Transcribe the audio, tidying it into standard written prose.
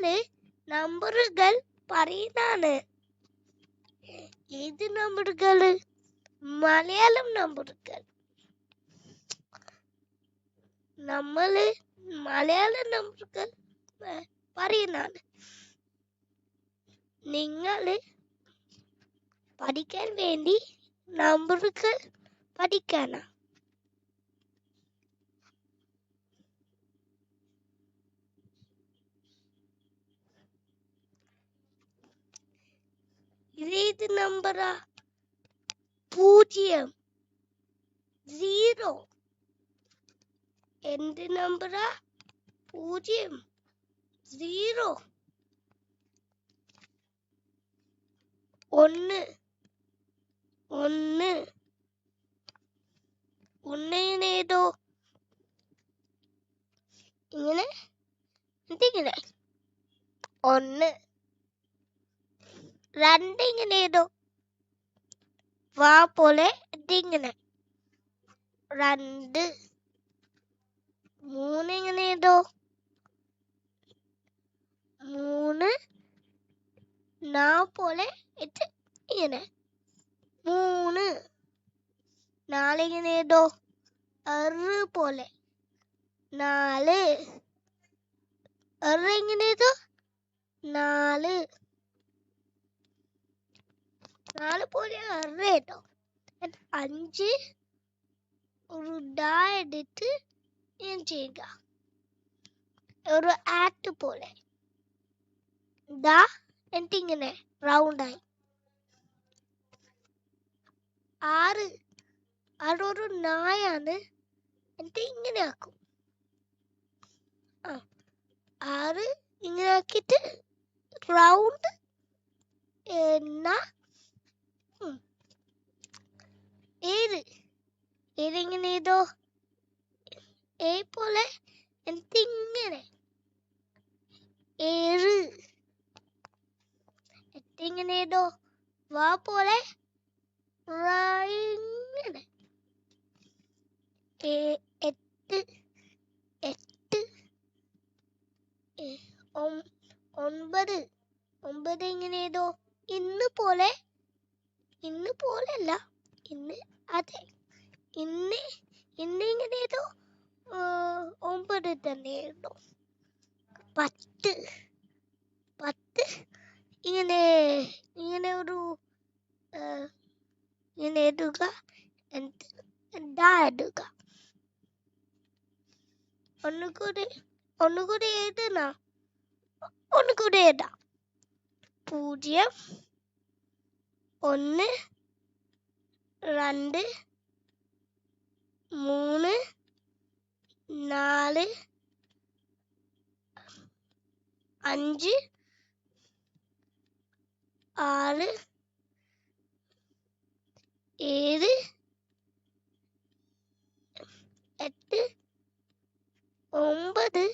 നിങ്ങള് നമ്പറുകൾ പറയുന്നതാണ്. ഏത് നമ്പറുകള്? മലയാളം നമ്പറുകൾ. നമ്മള് മലയാളം നമ്പറുകൾ പറയുന്നതാണ്. നിങ്ങള് പഠിക്കാൻ വേണ്ടി നമ്പറുകൾ പഠിക്കാനാ. ഇതേത് നമ്പറാ? 0, 0. എന്ത് നമ്പറാ? 0, 0. 1, 1. ഒന്നേതോ ഇങ്ങനെ എന്തിങ്ങനെ 1. 2 ഇങ്ങനെ ഏതോ വാ പോലെ ഇതിങ്ങനെ 2. 3 ഇങ്ങനെ ഏതോ 3. നാ പോലെ ഇത് ഇങ്ങനെ 3. 4 ഇങ്ങനെ ഏതോ പോലെ 4. ഇങ്ങനെ ഏതോ 4. 4 പോലെ കേട്ടോ. 5 ഒരു ഡാ എടുത്ത് ഞാൻ ചെയ്യുക. ഒരു ആറ്റ് പോലെ ദാ എന്നിട്ടിങ്ങനെ റൗണ്ടായി. 6 അതൊരു നായാണ്. എന്നിട്ട് ഇങ്ങനെ ആക്കും. 6 ഇങ്ങനെ ആക്കിയിട്ട് റൗണ്ട് എന്നാ 7. 7 ഇങ്ങനെ ഏതോ പോലെ എന്നിട്ട് ഇങ്ങനെ 7. 8 ഇങ്ങനെ ഏതോ വാ പോലെ ഇങ്ങനെ 8. 8. 9. 9 ഇങ്ങനെ ഏതോ ഇന്ന് പോലെയല്ല ഇന്ന് അതെ ഇന്ന് ഇങ്ങനെ ഏതോ 9 തന്നെയായിരുന്നു. 10. 10 ഇങ്ങനെ ഒരു ഇങ്ങനെ എടുക്കുക എന്താ എടുക്കുക. ഒന്നുകൂടി എഴുതുന്ന ഒന്നുകൂടി എഴുതാം. 0, 1, 2, 3, 4, 5, 6, 7, 8, 9